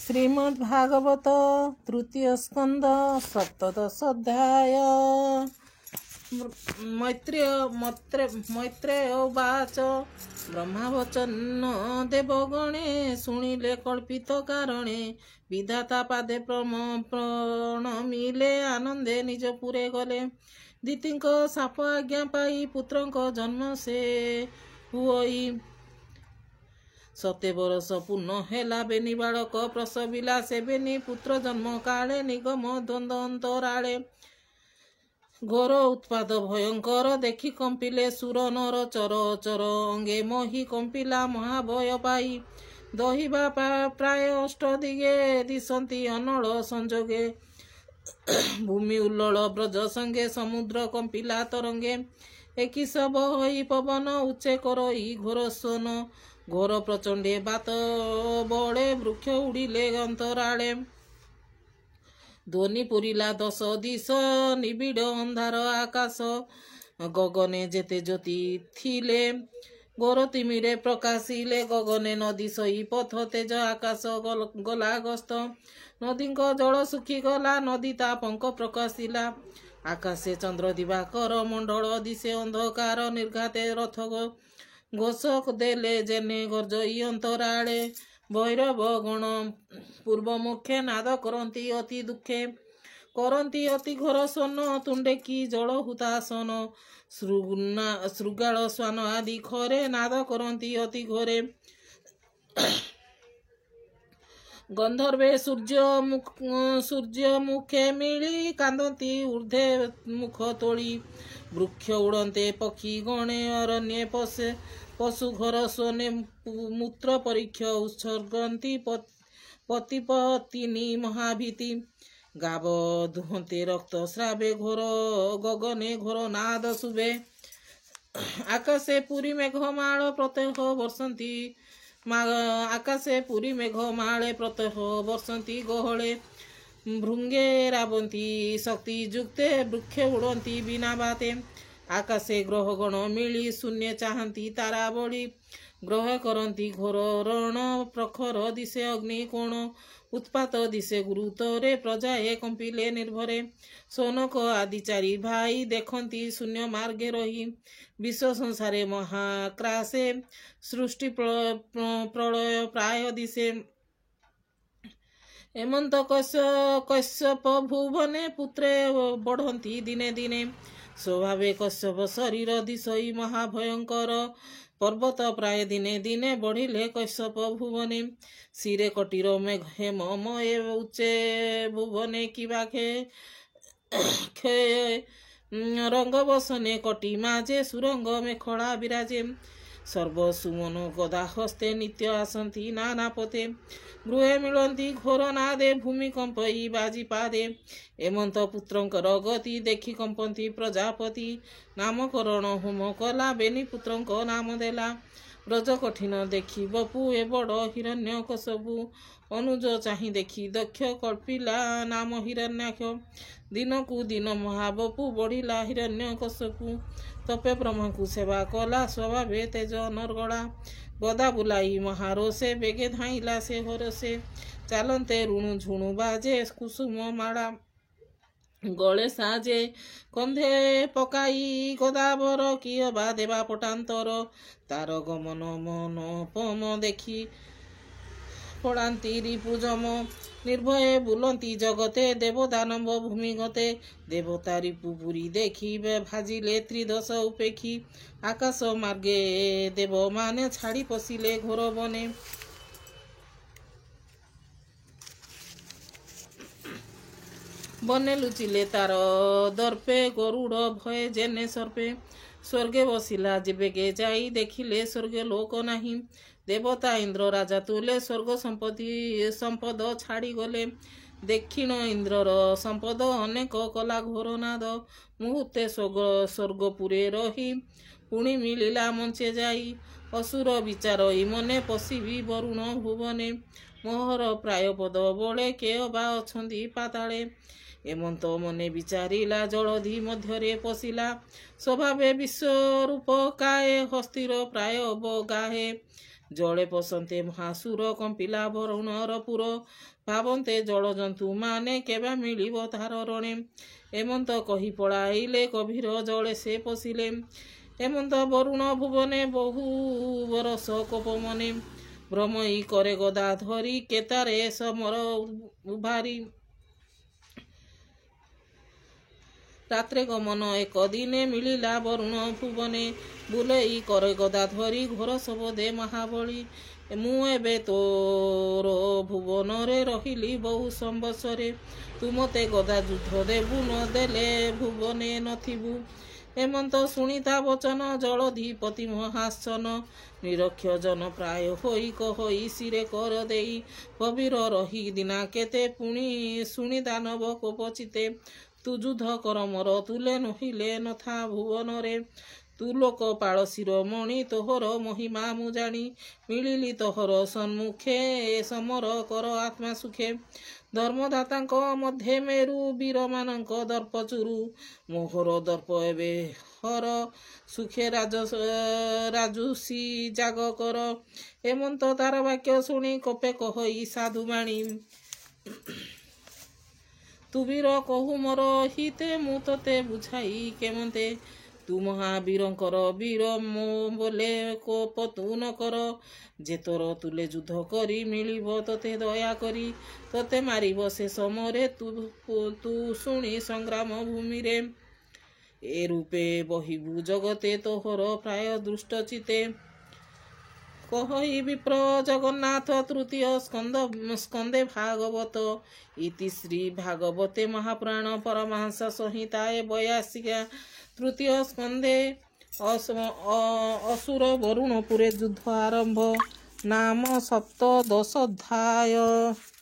श्रीमद्भागवत तृतीय स्कंद सप्तदश अध्याय। मैत्रेय उवाच ब्रह्मावचन देवगणे शुणिले कल्पित कारणे विधाता पादे प्रणमिले आनंदे निज पुरे गले। दितिंक साप आज्ञा पाई पुत्रंक जन्म से हुई 7 बरस पूर्ण हेला बेनी बालक प्रसविला से बेनी पुत्र जन्म काले निगम द्वंद्व अंतराले। घोर उत्पाद भयंकर देखि कंपिले सुर नर चर चर अंगे मोहि कंपिला महाभय पाई। दहिबा प्राय अष्ट दिगे दिशंती अनल संजोगे भूमि उल्लल ब्रज संगे समुद्र कंपिला तरंगे। एकी सब होई पवन उच्चे करई घोर सोन घोर प्रचंडे बात बड़े वृक्ष उड़िले अंतराले। ध्वनि पुरिला 10 दिश निबिड़ अंधार आकाश गगने जेते ज्योति थिले घोर तिमिरे प्रकाशिले। गगने नदी सही पथ तेज आकाश गला गस्त नदीक जल सुखी गला नदी ता पंख प्रकाशिला। आकाशे चंद्र दिवाकर मंडल दिशे अंधकार निर्घाते रथ घोषक देले जेने गर्जई अंतराले। भैरव गण पूर्व मुखे नाद करती अति दुखे करती अति घोर सोन तुंडे की जल हुतासन श्रृगाल स्वान आदि खरे नाद करती अति घोरे। गंधर्वे सूर्य मुखे मिली कांदती ऊर्धे मुख तोड़ी वृक्ष उड़ते पक्षी गणे अरण्ये पशु घर सोने मूत्र परीक्ष उत्सर्गंती पतिपतिनी महाभीति। गाव दुहते रक्त स्रावे घोर गगने घोर नाद शुभे। आकाशे पुरी मेघमाल प्रत्यह वर्षंती आकाशे पुरी मेघमाले प्रत्यह वर्षंती गहळे। भृंगे रावंती शक्ति युक्ते वृक्ष उड़ती बिना बाते। आकाशे ग्रहगण मिली शून्य चाहती तारावली ग्रह करती घोर रण प्रखर दिशे अग्नि कोण उत्पात दिशे गुरुतरे प्रजाए कंपिले निर्भरे। सोनक आदि चारि भाई देखती शून्य मार्गे रही विश्व संसारे महाक्रासे सृष्टि प्रलय प्राय दिशे। हेमंत कश्यप भुवने पुत्रे बढ़ती दिने दिने स्वभावे कश्यप शरीर दिशई महाभयंकर पर्वत प्राय दिने दिने बढ़िले कश्यप भुवने। शिरे कटीर मेघ हेममये उच्चे भुवने किवा क्षय रंग बसने कटी माजे सुरंग मेखला विराजे। सर्व सुमन गदा हस्ते नित्य आसंती नाना पते गृहे मिलती घोर नादे भूमिकंपई बाजी पादे। हेमंत पुत्रंकर गति देखि कंपंती प्रजापति नामकरण होम कला बेनी पुत्रंक नाम देला। ब्रज कठिन देखि बपु ए बड़ हिरण्य कसबु अनुज चाहि देखि दक्ष कल्पिला नाम हिरण्याक्ष। दिनकु दिन महाबपु बढ़िला हिरण्य कसबु तपे ब्रह्मा को सेवा कला स्वभावे तेज नरगला। गदा बुलाई महारोसे बेगे धाइला से होरसे चालते ऋणु झुणु बाजे कुसुम माड़ा गले साजे कंधे पकाई गदाबर किय बा देवा पटांतर तार गमन मन पम देखी पड़ाती रिपुजम निर्भये बुलंती जगते देवदानव भूमिगते। देवता रिपुपुरी देखी भाजिले त्रिदश उपेक्षी आकाश मार्गे देव माने छाड़ी पशिले घोर बने। बने लुचिले तार दर्पे गरुड़ भय जेने सर्पे। स्वर्गे बसिला जेबेगे जाई देखिले स्वर्गे लोक नाही। देवता इंद्र राजा तुले स्वर्ग संपद छाड़ी गले। दक्षिण इंद्रर संपद अनेक कला घोर नाद मुहूर्ते स्वर्गपुरे रही पुणी मिलिला मंचे जाई। असुर विचार मने पशिबी वरुण भुवने मोहर प्राय पद बड़े के बा अछंती पाताले। हेमंत मने विचारिला जलधि मध्यरे पशिला स्वभावे विश्वरूप काए हस्तिर प्राय बगाहे। ଜଳେ ପଶନ୍ତେ ମହାସୁର କମ୍ପିଲା ବରୁଣର ପୁର ଭାବନ୍ତେ ଜଳଜନ୍ତୁ ମାନେ କେବେ ମିଳିବ ତାର ରଣେ ଏମନ୍ତ କହି ପଳାଇଲେ କଭିର ଜଳେ ସେ ପଶିଲେ ଏମନ୍ତ ବରୁଣ ଭୁବନେ ବହୁ ବରଷ କୋପ ମନେ ଭ୍ରମଇ କରେ ଗଦା ଧରି କେତାରେ ସମର ଉଭାରି ରାତ୍ରେ ଗମନ ଏକ ଦିନେ ମିଳିଲା ବରୁଣ ଭୁବନେ ବୁଲେଇ କରେ ଗଦା ଧରି ଘୋର ଶବଦେ ମହାବଳୀ ମୁଁ ଏବେ ତୋର ଭୁବନରେ ରହିଲି ବହୁ ସମ୍ବତ୍ସରେ ତୁ ମୋତେ ଗଦା ଯୁଦ୍ଧ ଦେବୁ ନ ଦେଲେ ଭୁବନେ ନଥିବୁ ଏମନ୍ତ ଶୁଣିତା ବଚନ ଜଳଧିପତି ମହାସନ ନିରକ୍ଷ ଜନ ପ୍ରାୟ ହୋଇ କହଇ ଶିରେ କର ଦେଇ କବିର ରହି ଦିନା କେତେ ପୁଣି ଶୁଣି ଦାନବ କୋପଚିତେ ତୁ ଯୁଦ୍ଧ କର ମୋର ତୁଲେ ନହିଲେ ନଥା ଭୁବନରେ ତୁ ଲୋକ ପାଳ ଶିରୋମଣି ତୋହର ମହିମା ମୁଁ ଜାଣି ମିଳିଲି ତୋହର ସମ୍ମୁଖେ ସମର କର ଆତ୍ମା ସୁଖେ ଧର୍ମଦାତାଙ୍କ ମଧ୍ୟେ ମେରୁ ବୀରମାନଙ୍କ ଦର୍ପ ଚୁରୁ ମୋହର ଦର୍ପ ଏବେ ହର ସୁଖେ ରାଜୁସି ଜାଗ କର ଏମନ୍ତ ତାର ବାକ୍ୟ ଶୁଣି କପେ କହଇ ସାଧୁବାଣୀ ତୁ ବୀର କହୁ ମୋର ହିତେ ମୁଁ ତତେ ବୁଝାଇ କେମନ୍ତେ ତୁ ମହାବୀରଙ୍କର ବୀର ମୋ ବୋଲେ କୋପ ତୁ ନ କର ଯେ ତୋର ତୁଲେ ଯୁଦ୍ଧ କରି ମିଳିବ ତତେ ଦୟା କରି ତତେ ମାରିବ ସେ ସମୟରେ ତୁ ଶୁଣି ସଂଗ୍ରାମ ଭୂମିରେ ଏ ରୂପେ ବହିବୁ ଜଗତେ ତୋହର ପ୍ରାୟ ଦୃଷ୍ଟ ଚିତେ କହଇ ବିପ୍ର ଜଗନ୍ନାଥ ତୃତୀୟ ସ୍କନ୍ଦେ ଭାଗବତ ଇତି ଶ୍ରୀ ଭାଗବତେ ମହାପୁରାଣ ପରମହଂସ ସଂହିତାଏ 82 ତୃତୀୟ ସ୍କନ୍ଦେ ଅସୁର ବରୁଣପୁରେ ଯୁଦ୍ଧ ଆରମ୍ଭ ନାମ 17 ଅଧ୍ୟାୟ।